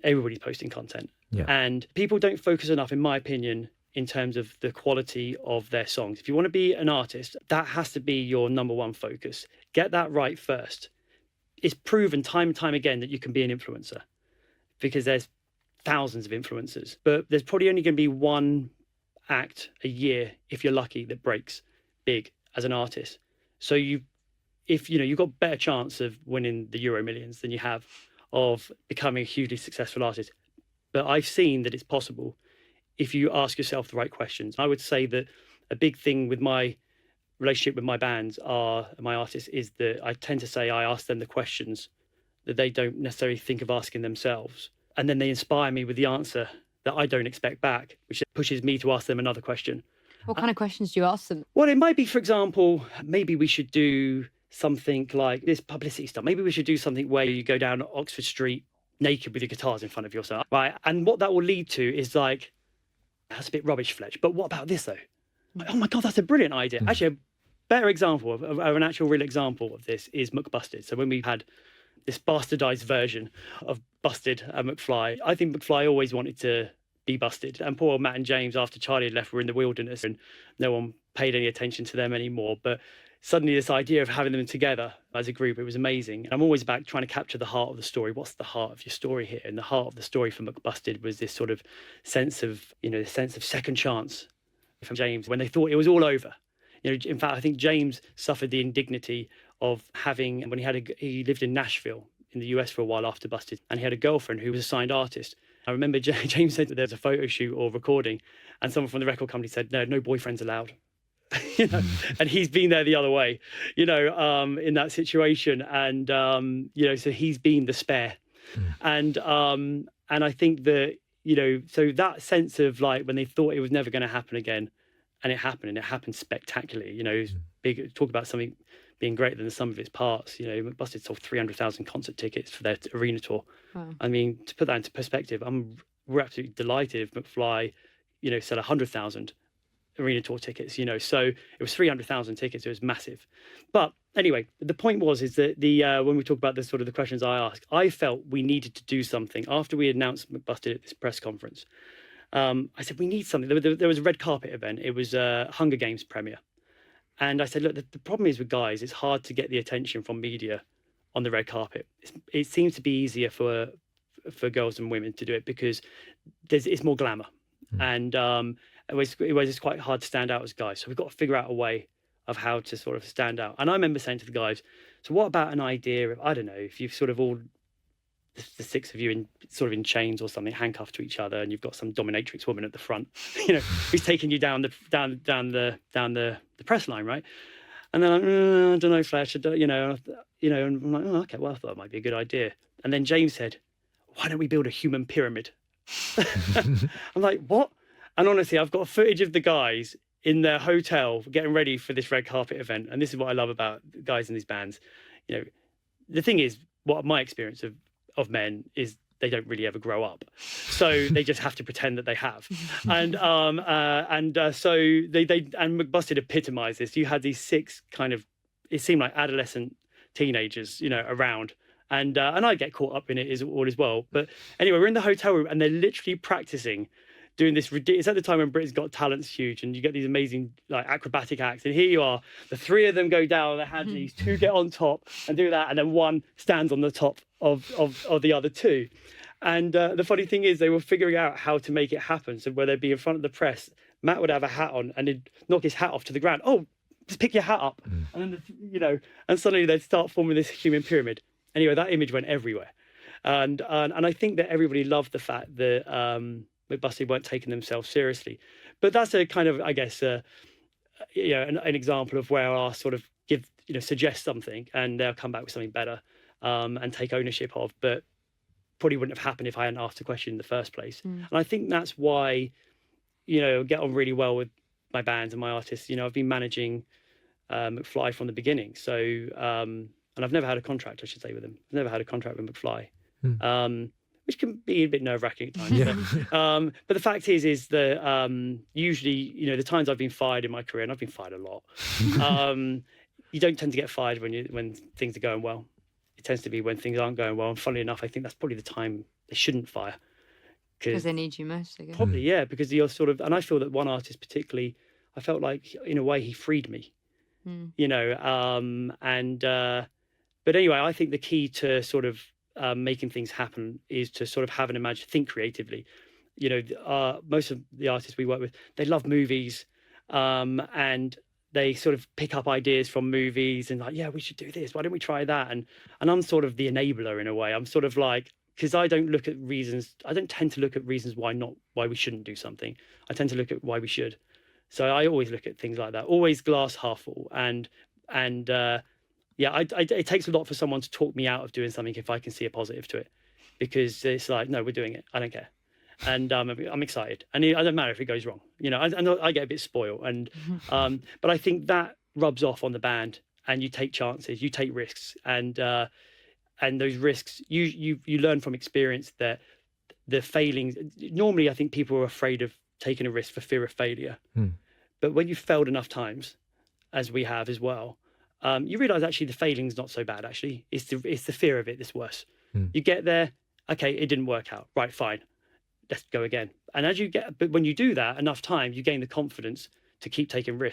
everybody's posting content. Yeah. And people don't focus enough, in my opinion, in terms of the quality of their songs. If you want to be an artist, that has to be your number one focus. Get that right first. It's proven time and time again that you can be an influencer because there's thousands of influencers, but there's probably only going to be one act a year, if you're lucky, that breaks big as an artist. So you've got better chance of winning the Euro Millions than you have of becoming a hugely successful artist. But I've seen that it's possible if you ask yourself the right questions. I would say that a big thing with my relationship with my bands my artists is that I tend to say I ask them the questions that they don't necessarily think of asking themselves. And then they inspire me with the answer that I don't expect back, which pushes me to ask them another question. What kind of questions do you ask them? Well, it might be, for example, maybe we should do something like this publicity stuff. Maybe we should do something where you go down Oxford Street naked with your guitars in front of yourself, right? And what that will lead to is like, that's a bit rubbish, Fletch, but what about this though? Like, oh my God, that's a brilliant idea. Actually, a better example of an actual real example of this is McBusted. So when we had this bastardized version of Busted and McFly, I think McFly always wanted to be busted. And poor Matt and James, after Charlie had left, were in the wilderness and no one paid any attention to them anymore. But suddenly this idea of having them together as a group, it was amazing. And I'm always back trying to capture the heart of the story. What's the heart of your story here? And the heart of the story for McBusted was this sort of sense of second chance from James when they thought it was all over. In fact, I think James suffered the indignity of having, when he lived in Nashville in the US for a while after Busted, and he had a girlfriend who was a signed artist. I remember James said that there was a photo shoot or recording, and someone from the record company said, no boyfriends allowed. And he's been there the other way, in that situation. And, so he's been the spare. And I think that, so that sense of like when they thought it was never going to happen again, and it happened spectacularly, it was big. Talk about something being greater than the sum of its parts. McBusted sold 300,000 concert tickets for their arena tour. Wow. I mean, to put that into perspective, we're absolutely delighted if McFly, sell 100,000 arena tour tickets, so it was 300,000 tickets. It was massive. But anyway, the point is that when we talk about the sort of the questions I asked, I felt we needed to do something after we announced McBusted at this press conference. I said, we need something. There was a red carpet event. It was a Hunger Games premiere. And I said, look, the problem is with guys, it's hard to get the attention from media on the red carpet. It seems to be easier for girls and women to do it because it's more glamour. And it was just quite hard to stand out as guys. So we've got to figure out a way of how to sort of stand out. And I remember saying to the guys, so what about an idea of, I don't know, if you've sort of all, the six of you in chains or something, handcuffed to each other, and you've got some dominatrix woman at the front, who's taking you down the press line, right? And then I don't know, Fletch, and I'm like, oh, okay, well, I thought it might be a good idea. And then James said, why don't we build a human pyramid? I'm like, what? And honestly, I've got footage of the guys in their hotel getting ready for this red carpet event. And this is what I love about guys in these bands. The thing is, what my experience of men is they don't really ever grow up. So they just have to pretend that they have. And so they McBusted epitomized this. You had these six kind of, it seemed like adolescent teenagers, around. And I get caught up in it as well. But anyway, we're in the hotel room and they're literally practicing doing this. It's at the time when Britain's Got Talent's huge and you get these amazing like acrobatic acts. And here you are, the three of them go down on their hands, these two get on top and do that. And then one stands on the top of the other two. And the funny thing is they were figuring out how to make it happen. So where they'd be in front of the press, Matt would have a hat on and he'd knock his hat off to the ground. Oh, just pick your hat up. And then, and suddenly they'd start forming this human pyramid. Anyway, that image went everywhere. And I think that everybody loved the fact that McBusted weren't taking themselves seriously. But that's a kind of, I guess, an example of where I'll sort of suggest something and they'll come back with something better and take ownership of. But probably wouldn't have happened if I hadn't asked the question in the first place. And I think that's why, get on really well with my bands and my artists. I've been managing McFly from the beginning. So, and I've never had a contract, I should say, with them. I've never had a contract with McFly, which can be a bit nerve-wracking at times. Yeah. But the fact is that usually, the times I've been fired in my career, and I've been fired a lot, you don't tend to get fired when things are going well. It tends to be when things aren't going well. And funnily enough, I think that's probably the time they shouldn't fire. Because they need you most, I guess. Probably, yeah, because you're sort of, and I feel that one artist particularly, I felt like in a way he freed me, you know, but anyway, I think the key to sort of making things happen is to sort of have an think creatively. You know, most of the artists we work with, they love movies, and they sort of pick up ideas from movies and like, yeah, we should do this. Why don't we try that? And I'm sort of the enabler in a way. I'm sort of like, because I don't tend to look at reasons why we shouldn't do something. I tend to look at why we should. So I always look at things like that, always glass half full. And yeah, it takes a lot for someone to talk me out of doing something if I can see a positive to it, because it's like, no, we're doing it. I don't care. And I'm excited. And I don't matter if it goes wrong. You know, I get a bit spoiled. And but I think that rubs off on the band, and you take chances, you take risks, and those risks, you learn from experience that the failings, normally I think people are afraid of taking a risk for fear of failure. But when you've failed enough times, as we have as well, you realize actually the failing's not so bad. Actually, it's the fear of it that's worse. You get there, okay, it didn't work out, right, fine, let's go again. And but when you do that enough times, you gain the confidence to keep taking risks.